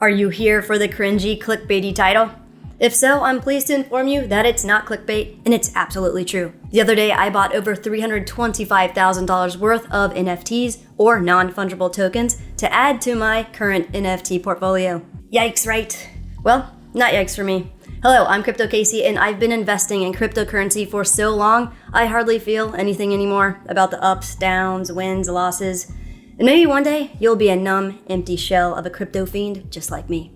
Are you here for the cringy clickbaity title? If so, I'm pleased to inform you that it's not clickbait, and it's absolutely true. The other day, I bought over $325,000 worth of NFTs, or non-fungible tokens, to add to my current NFT portfolio. Yikes, right? Well, not yikes for me. Hello, I'm CryPTOCASEY, and I've been investing in cryptocurrency for so long, I hardly feel anything anymore about the ups, downs, wins, losses. And maybe one day, you'll be a numb, empty shell of a crypto fiend just like me.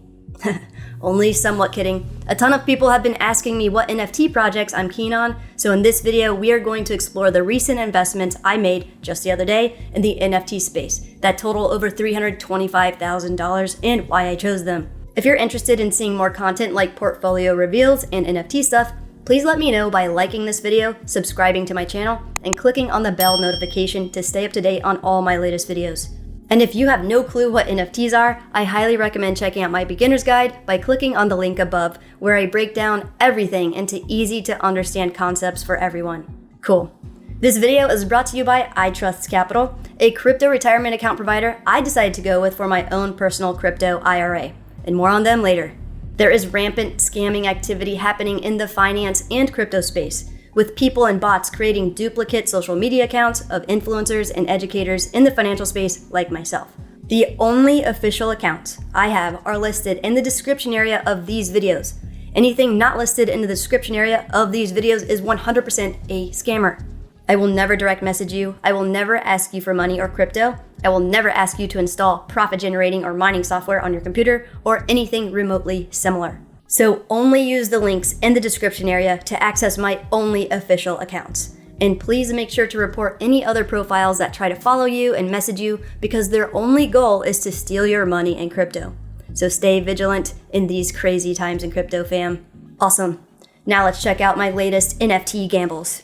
Only somewhat kidding. A ton of people have been asking me what NFT projects I'm keen on, so in this video, we are going to explore the recent investments I made just the other day in the NFT space that total over $325,000 and why I chose them. If you're interested in seeing more content like portfolio reveals and NFT stuff, please let me know by liking this video, subscribing to my channel, and clicking on the bell notification to stay up to date on all my latest videos. And if you have no clue what NFTs are, I highly recommend checking out my beginner's guide by clicking on the link above, where I break down everything into easy to understand concepts for everyone. Cool. This video is brought to you by iTrust Capital, a crypto retirement account provider I decided to go with for my own personal crypto IRA, and more on them later. There is rampant scamming activity happening in the finance and crypto space, with people and bots creating duplicate social media accounts of influencers and educators in the financial space like myself. The only official accounts I have are listed in the description area of these videos. Anything not listed in the description area of these videos is 100% a scammer. I will never direct message you. I will never ask you for money or crypto. I will never ask you to install profit-generating or mining software on your computer or anything remotely similar. So only use the links in the description area to access my only official accounts. And please make sure to report any other profiles that try to follow you and message you, because their only goal is to steal your money in crypto. So stay vigilant in these crazy times in crypto, fam. Awesome. Now let's check out my latest NFT gambles.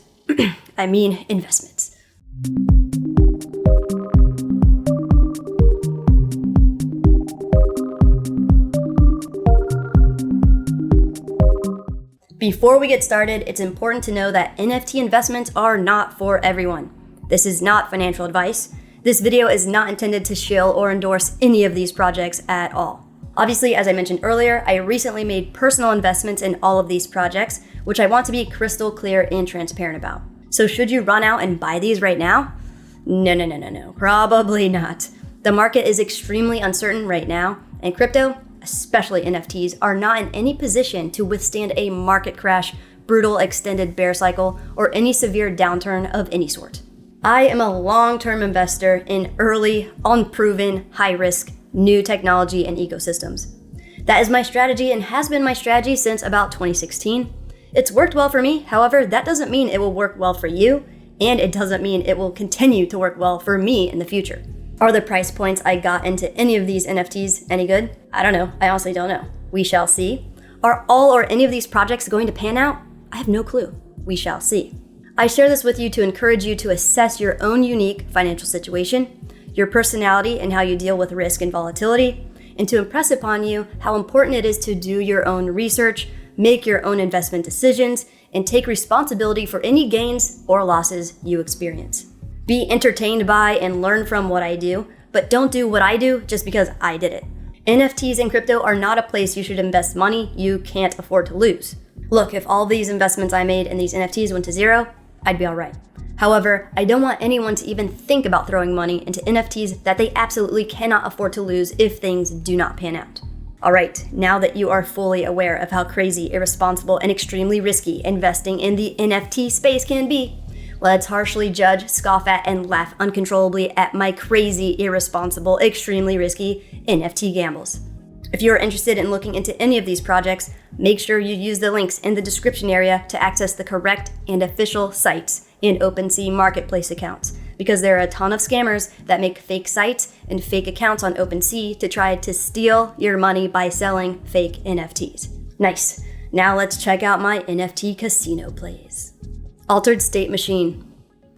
I mean investments. Before we get started, it's important to know that NFT investments are not for everyone. This is not financial advice. This video is not intended to shill or endorse any of these projects at all. Obviously, as I mentioned earlier, I recently made personal investments in all of these projects, which I want to be crystal clear and transparent about. So should you run out and buy these right now? No, probably not. The market is extremely uncertain right now, and crypto, especially NFTs, are not in any position to withstand a market crash, brutal extended bear cycle, or any severe downturn of any sort. I am a long-term investor in early, unproven, high-risk, new technology and ecosystems. That is my strategy and has been my strategy since about 2016. It's worked well for me, however, that doesn't mean it will work well for you, and it doesn't mean it will continue to work well for me in the future. Are the price points I got into any of these NFTs any good? I don't know. I honestly don't know. We shall see. Are all or any of these projects going to pan out? I have no clue. We shall see. I share this with you to encourage you to assess your own unique financial situation, your personality and how you deal with risk and volatility, and to impress upon you how important it is to do your own research, make your own investment decisions, and take responsibility for any gains or losses you experience. Be entertained by and learn from what I do, but don't do what I do just because I did it. NFTs and crypto are not a place you should invest money you can't afford to lose. Look, if all these investments I made in these NFTs went to zero, I'd be all right. However, I don't want anyone to even think about throwing money into NFTs that they absolutely cannot afford to lose if things do not pan out. All right, now that you are fully aware of how crazy, irresponsible, and extremely risky investing in the NFT space can be, let's harshly judge, scoff at, and laugh uncontrollably at my crazy, irresponsible, extremely risky NFT gambles. If you are interested in looking into any of these projects, make sure you use the links in the description area to access the correct and official sites and OpenSea marketplace accounts, because there are a ton of scammers that make fake sites and fake accounts on OpenSea to try to steal your money by selling fake NFTs. Nice. Now let's check out my NFT casino plays. Altered State Machine.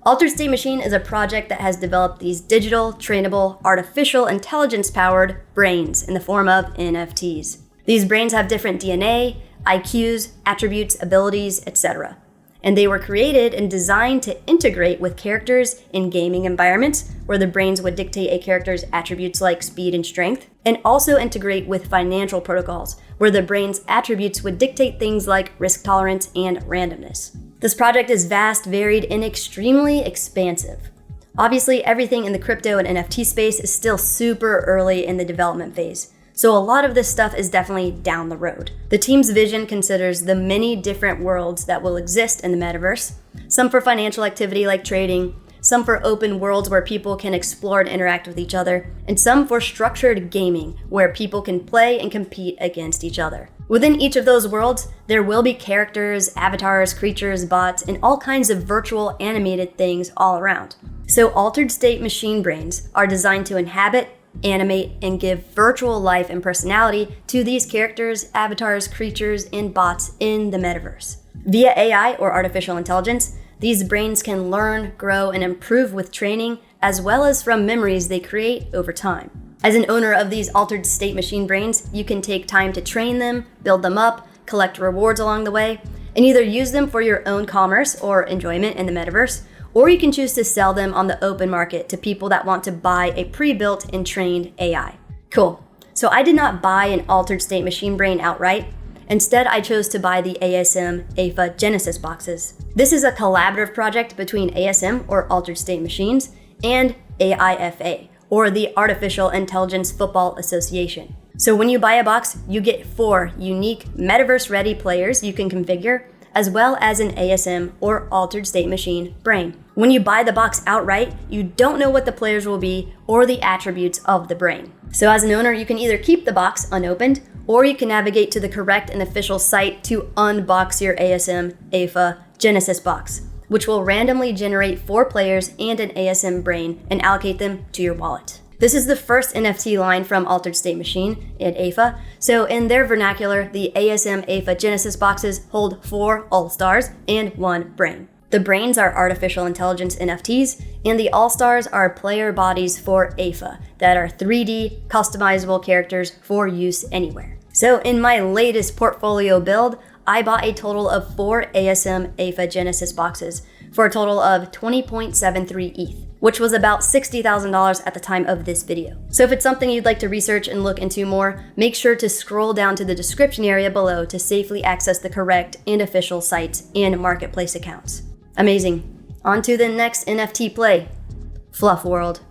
Altered State Machine is a project that has developed these digital, trainable, artificial intelligence-powered brains in the form of NFTs. These brains have different DNA, IQs, attributes, abilities, etc. And they were created and designed to integrate with characters in gaming environments where the brains would dictate a character's attributes like speed and strength. and also integrate with financial protocols, where the brain's attributes would dictate things like risk tolerance and randomness. This project is vast, varied, and extremely expansive. Obviously, everything in the crypto and NFT space is still super early in the development phase, so a lot of this stuff is definitely down the road. The team's vision considers the many different worlds that will exist in the metaverse, some for financial activity like trading, some for open worlds where people can explore and interact with each other, and some for structured gaming where people can play and compete against each other. Within each of those worlds, there will be characters, avatars, creatures, bots, and all kinds of virtual animated things all around. So altered state machine brains are designed to inhabit, animate, and give virtual life and personality to these characters, avatars, creatures, and bots in the metaverse. Via AI, or artificial intelligence, these brains can learn, grow, and improve with training, as well as from memories they create over time. As an owner of these altered state machine brains, you can take time to train them, build them up, collect rewards along the way, and either use them for your own commerce or enjoyment in the metaverse, or you can choose to sell them on the open market to people that want to buy a pre-built and trained AI. Cool. So I did not buy an altered state machine brain outright. Instead, I chose to buy the ASM AFA Genesis boxes. This is a collaborative project between ASM, or Altered State Machines, and AIFA, or the Artificial Intelligence Football Association. So when you buy a box, you get 4 unique metaverse-ready players you can configure, as well as an ASM, or Altered State Machine, brain. When you buy the box outright, you don't know what the players will be or the attributes of the brain. So as an owner, you can either keep the box unopened, or you can navigate to the correct and official site to unbox your ASM AFA Genesis box, which will randomly generate 4 players and an ASM brain and allocate them to your wallet. This is the first NFT line from Altered State Machine at AFA, so in their vernacular, the ASM AFA Genesis boxes hold 4 All-Stars and 1 brain. The brains are artificial intelligence NFTs, and the All-Stars are player bodies for AFA that are 3D customizable characters for use anywhere. So in my latest portfolio build, I bought a total of 4 ASM AFA Genesis boxes for a total of 20.73 ETH, which was about $60,000 at the time of this video. So if it's something you'd like to research and look into more, make sure to scroll down to the description area below to safely access the correct and official sites and marketplace accounts. Amazing. On to the next NFT play, Fluff World.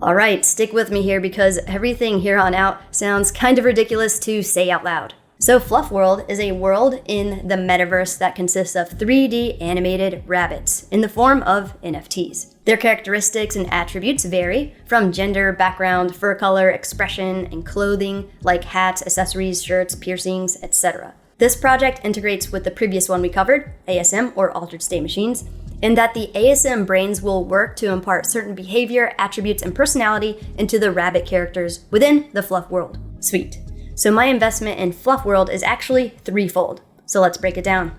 Alright, stick with me here because everything here on out sounds kind of ridiculous to say out loud. So Fluff World is a world in the metaverse that consists of 3D animated rabbits in the form of NFTs. Their characteristics and attributes vary from gender, background, fur color, expression, and clothing like hats, accessories, shirts, piercings, etc. This project integrates with the previous one we covered, ASM, or Altered State Machines, in that the ASM brains will work to impart certain behavior, attributes, and personality into the rabbit characters within the Fluff World. Sweet. So my investment in Fluff World is actually threefold. So let's break it down.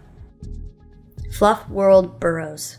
Fluff World Burrows.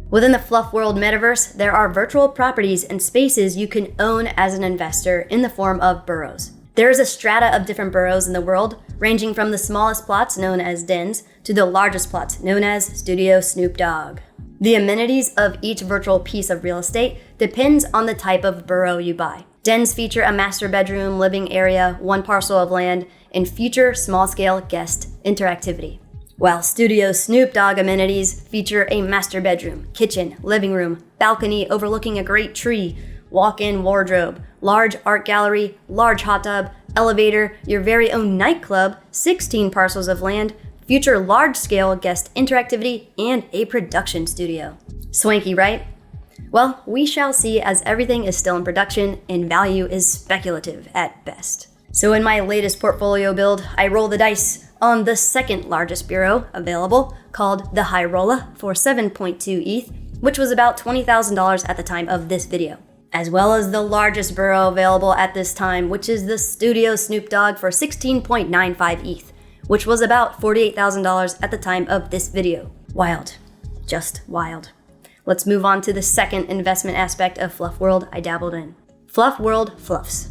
Within the Fluff World metaverse, there are virtual properties and spaces you can own as an investor in the form of burrows. There is a strata of different burrows in the world, ranging from the smallest plots known as dens to the largest plots known as Studio Snoop Dogg. The amenities of each virtual piece of real estate depends on the type of burrow you buy. Dens feature a master bedroom, living area, 1 parcel of land, and feature small-scale guest interactivity. While Studio Snoop Dogg amenities feature a master bedroom, kitchen, living room, balcony overlooking a great tree, walk-in wardrobe, large art gallery, large hot tub, elevator, your very own nightclub, 16 parcels of land, future large-scale guest interactivity, and a production studio. Swanky, right? Well, we shall see, as everything is still in production and value is speculative at best. So in my latest portfolio build, I roll the dice on the second largest bureau available, called the High Rolla, for 7.2 ETH, which was about $20,000 at the time of this video, as well as the largest burrow available at this time, which is the Studio Snoop Dogg for 16.95 ETH, which was about $48,000 at the time of this video. Wild. Just wild. Let's move on to the second investment aspect of Fluff World I dabbled in. Fluff World Fluffs.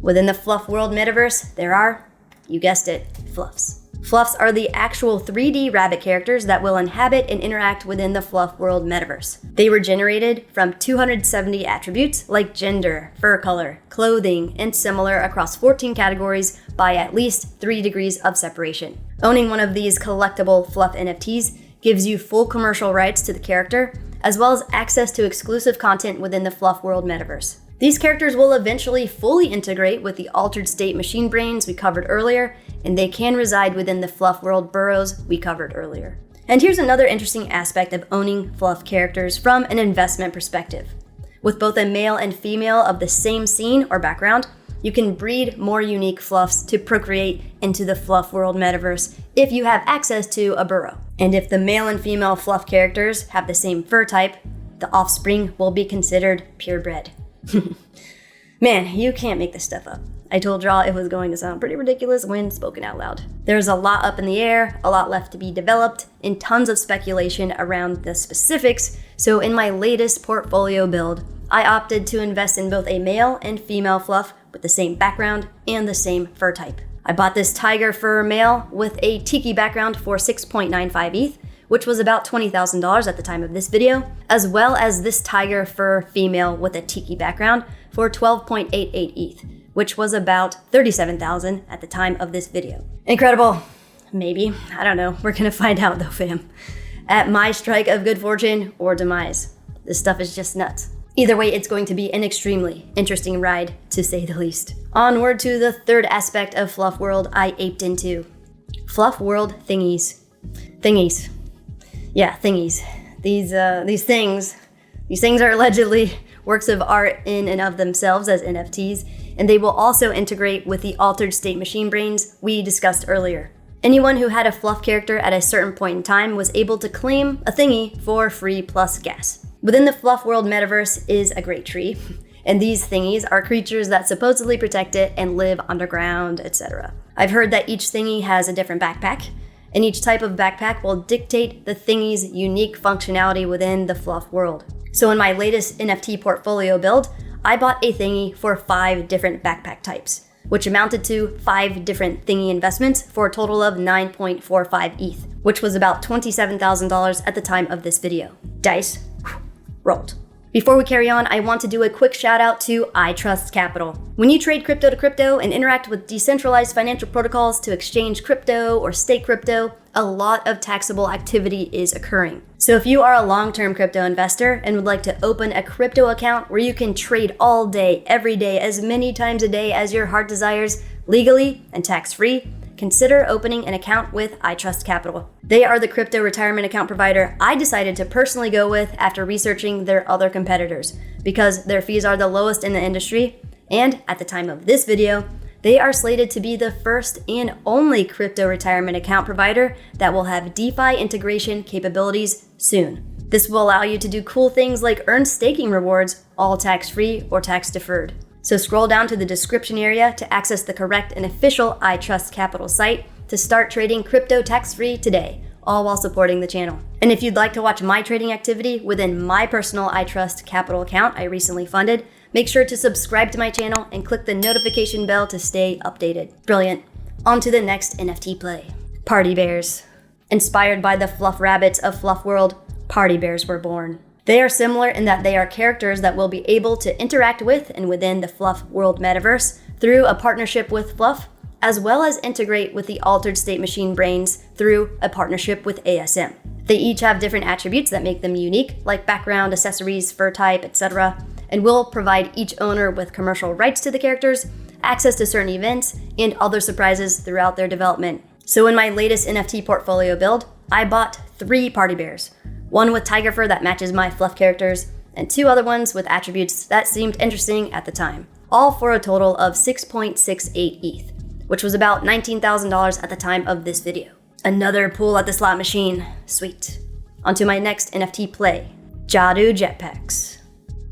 Within the Fluff World metaverse, there are, you guessed it, fluffs. Flufs are the actual 3D rabbit characters that will inhabit and interact within the Fluff World metaverse. They were generated from 270 attributes like gender, fur color, clothing, and similar across 14 categories by at least 3 degrees of separation. Owning one of these collectible Fluff NFTs gives you full commercial rights to the character, as well as access to exclusive content within the Fluff World metaverse. These characters will eventually fully integrate with the altered state machine brains we covered earlier, and they can reside within the Fluff World Burrows we covered earlier. And here's another interesting aspect of owning Fluff characters from an investment perspective. With both a male and female of the same scene or background, you can breed more unique Fluffs to procreate into the Fluff World metaverse if you have access to a burrow. And if the male and female Fluff characters have the same fur type, the offspring will be considered purebred. Man, you can't make this stuff up. I told y'all it was going to sound pretty ridiculous when spoken out loud. There's a lot up in the air, a lot left to be developed, and tons of speculation around the specifics, so in my latest portfolio build, I opted to invest in both a male and female Fluff with the same background and the same fur type. I bought this tiger fur male with a tiki background for 6.95 ETH, which was about $20,000 at the time of this video, as well as this tiger fur female with a tiki background for 12.88 ETH, which was about $37,000 at the time of this video. Incredible. Maybe. I don't know. We're gonna find out though, fam. At my strike of good fortune or demise. This stuff is just nuts. Either way, it's going to be an extremely interesting ride, to say the least. Onward to the third aspect of Fluff World I aped into. Fluff World Thingies. Thingies. Yeah, Thingies. These things are allegedly works of art in and of themselves as NFTs, and they will also integrate with the altered state machine brains we discussed earlier. Anyone who had a Fluff character at a certain point in time was able to claim a thingy for free plus gas. Within the Fluff World metaverse is a great tree, and these thingies are creatures that supposedly protect it and live underground, etc. I've heard that each thingy has a different backpack, and each type of backpack will dictate the thingy's unique functionality within the Fluff World. So in my latest NFT portfolio build, I bought a thingy for 5 different backpack types, which amounted to 5 different thingy investments for a total of 9.45 ETH, which was about $27,000 at the time of this video. Dice rolled. Before we carry on, I want to do a quick shout out to I Trust Capital. When you trade crypto to crypto and interact with decentralized financial protocols to exchange crypto or stake crypto, a lot of taxable activity is occurring. So if you are a long-term crypto investor and would like to open a crypto account where you can trade all day, every day, as many times a day as your heart desires, legally and tax-free, consider opening an account with I Trust Capital. They are the crypto retirement account provider I decided to personally go with after researching their other competitors, because their fees are the lowest in the industry, and at the time of this video, they are slated to be the first and only crypto retirement account provider that will have DeFi integration capabilities soon. This will allow you to do cool things like earn staking rewards, all tax-free or tax-deferred. So scroll down to the description area to access the correct and official I Trust Capital site to start trading crypto tax-free today, all while supporting the channel. And if you'd like to watch my trading activity within my personal I Trust Capital account I recently funded, make sure to subscribe to my channel and click the notification bell to stay updated. Brilliant. On to the next NFT play. PartyBears. Inspired by the fluff rabbits of Fluff World, PartyBears were born. They are similar in that they are characters that will be able to interact with and within the Fluff World metaverse through a partnership with Fluff, as well as integrate with the altered state machine brains through a partnership with ASM. They each have different attributes that make them unique, like background, accessories, fur type, etc., and will provide each owner with commercial rights to the characters, access to certain events, and other surprises throughout their development. So in my latest NFT portfolio build, I bought 3 PartyBears. One with tiger fur that matches my Fluff characters, and 2 other ones with attributes that seemed interesting at the time, all for a total of 6.68 ETH, which was about $19,000 at the time of this video. Another pull at the slot machine. Sweet. Onto my next NFT play, Jadu Jetpacks.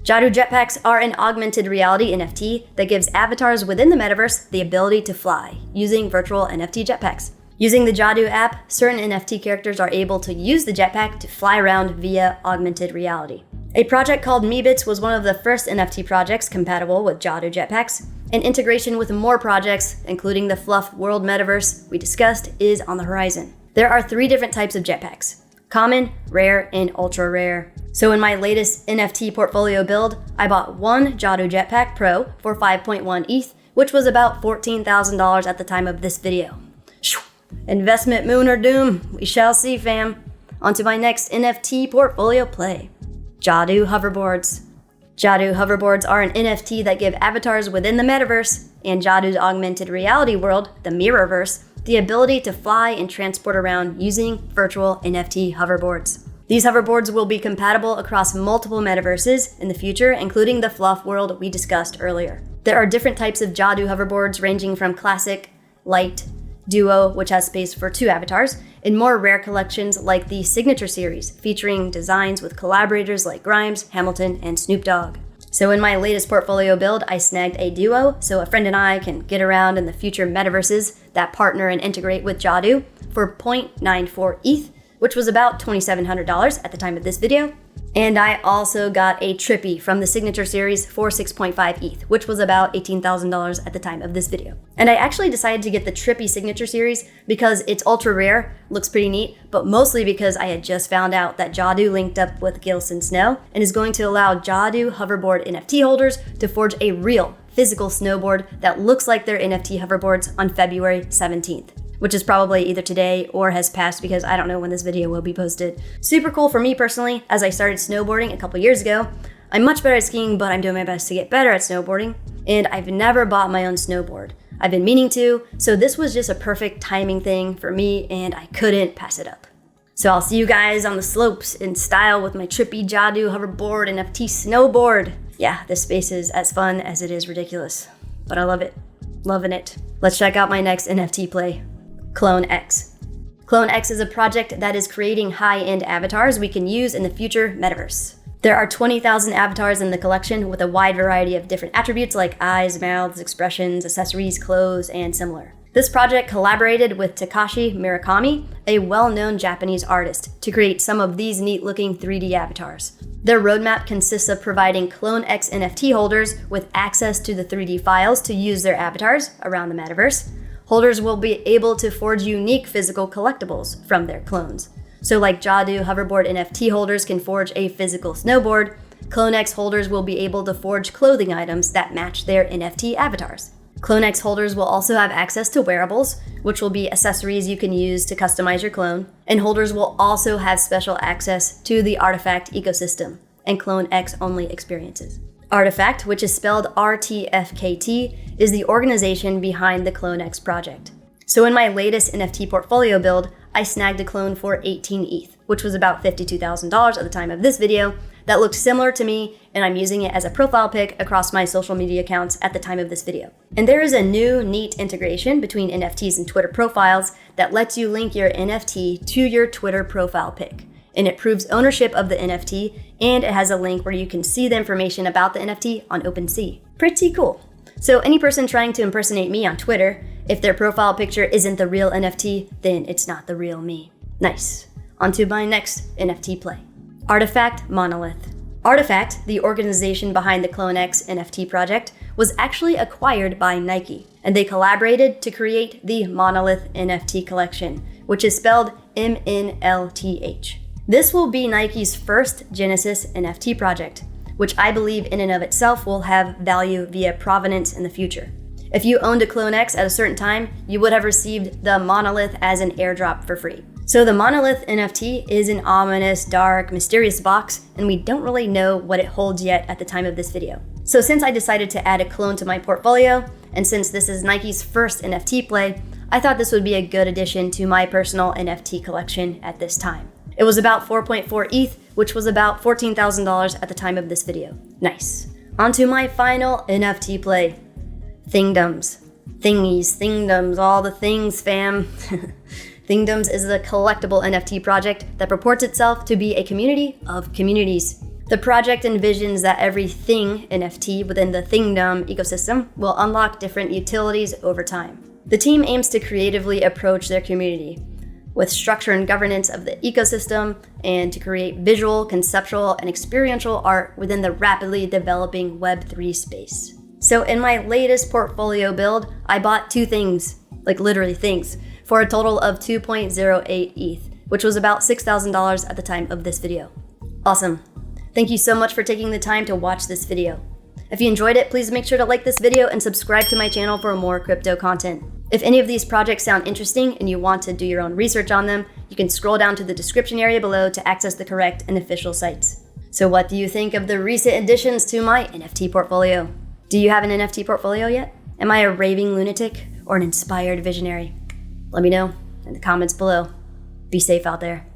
Jadu Jetpacks are an augmented reality NFT that gives avatars within the metaverse the ability to fly using virtual NFT jetpacks. Using the Jadu app, certain NFT characters are able to use the jetpack to fly around via augmented reality. A project called Meebits was one of the first NFT projects compatible with Jadu jetpacks, and integration with more projects, including the Fluff World Metaverse we discussed, is on the horizon. There are 3 different types of jetpacks: common, rare, and ultra rare. So in my latest NFT portfolio build, I bought one Jadu Jetpack Pro for 5.1 ETH, which was about $14,000 at the time of this video. Investment moon or doom, we shall see, fam. On to my next NFT portfolio play. Jadu hoverboards. Jadu hoverboards are an NFT that give avatars within the metaverse and Jadu's augmented reality world, the Mirrorverse, the ability to fly and transport around using virtual NFT hoverboards. These hoverboards will be compatible across multiple metaverses in the future, including the Fluff world we discussed earlier. There are different types of Jadu hoverboards ranging from classic, light, duo, which has space for 2 avatars, and more rare collections like the Signature series, featuring designs with collaborators like Grimes, Hamilton, and Snoop Dogg. So in my latest portfolio build, I snagged a duo so a friend and I can get around in the future metaverses that partner and integrate with Jadu for 0.94 ETH, which was about $2,700 at the time of this video. And I also got a Trippy from the Signature series for 6.5 ETH, which was about $18,000 at the time of this video. And I actually decided to get the Trippy Signature series because it's ultra rare, looks pretty neat, but mostly because I had just found out that Jadu linked up with Gilson Snow and is going to allow Jadu hoverboard NFT holders to forge a real physical snowboard that looks like their NFT hoverboards on February 17th. Which is probably either today or has passed because I don't know when this video will be posted. Super cool for me personally, as I started snowboarding a couple years ago. I'm much better at skiing, but I'm doing my best to get better at snowboarding. And I've never bought my own snowboard. I've been meaning to, so this was just a perfect timing thing for me and I couldn't pass it up. So I'll see you guys on the slopes in style with my Trippy Jadu hoverboard NFT snowboard. Yeah, this space is as fun as it is ridiculous, but I love it. Loving it. Let's check out my next NFT play. CloneX. CloneX is a project that is creating high-end avatars we can use in the future metaverse. There are 20,000 avatars in the collection with a wide variety of different attributes like eyes, mouths, expressions, accessories, clothes, and similar. This project collaborated with Takashi Murakami, a well-known Japanese artist, to create some of these neat-looking 3D avatars. Their roadmap consists of providing CloneX NFT holders with access to the 3D files to use their avatars around the metaverse. Holders will be able to forge unique physical collectibles from their clones. So like Jadu hoverboard NFT holders can forge a physical snowboard, CloneX holders will be able to forge clothing items that match their NFT avatars. CloneX holders will also have access to wearables, which will be accessories you can use to customize your clone, and holders will also have special access to the Artifact ecosystem and CloneX only experiences. Artifact, which is spelled RTFKT, is the organization behind the CloneX project. So in my latest NFT portfolio build, I snagged a clone for 18 ETH, which was about $52,000 at the time of this video, that looked similar to me, and I'm using it as a profile pic across my social media accounts at the time of this video. And there is a new neat integration between NFTs and Twitter profiles that lets you link your NFT to your Twitter profile pic. And it proves ownership of the NFT, and it has a link where you can see the information about the NFT on OpenSea. Pretty cool. So any person trying to impersonate me on Twitter, if their profile picture isn't the real NFT, then it's not the real me. Nice. On to my next NFT play. Artifact Monolith. Artifact, the organization behind the CloneX NFT project, was actually acquired by Nike, and they collaborated to create the Monolith NFT collection, which is spelled MNLTH. This will be Nike's first Genesis NFT project, which I believe in and of itself will have value via provenance in the future. If you owned a CloneX at a certain time, you would have received the Monolith as an airdrop for free. So the Monolith NFT is an ominous, dark, mysterious box, and we don't really know what it holds yet at the time of this video. So since I decided to add a clone to my portfolio, and since this is Nike's first NFT play, I thought this would be a good addition to my personal NFT collection at this time. It was about 4.4 ETH, which was about $14,000 at the time of this video. Nice. On to my final NFT play. Thingdoms. Thingies, Thingdoms, all the things, fam. Thingdoms is a collectible NFT project that purports itself to be a community of communities. The project envisions that every thing NFT within the Thingdom ecosystem will unlock different utilities over time. The team aims to creatively approach their community with structure and governance of the ecosystem, and to create visual, conceptual, and experiential art within the rapidly developing Web3 space. So in my latest portfolio build, I bought 2 things, like literally things, for a total of 2.08 ETH, which was about $6,000 at the time of this video. Awesome. Thank you so much for taking the time to watch this video. If you enjoyed it, please make sure to like this video and subscribe to my channel for more crypto content. If any of these projects sound interesting and you want to do your own research on them, you can scroll down to the description area below to access the correct and official sites. So what do you think of the recent additions to my NFT portfolio? Do you have an NFT portfolio yet? Am I a raving lunatic or an inspired visionary? Let me know in the comments below. Be safe out there.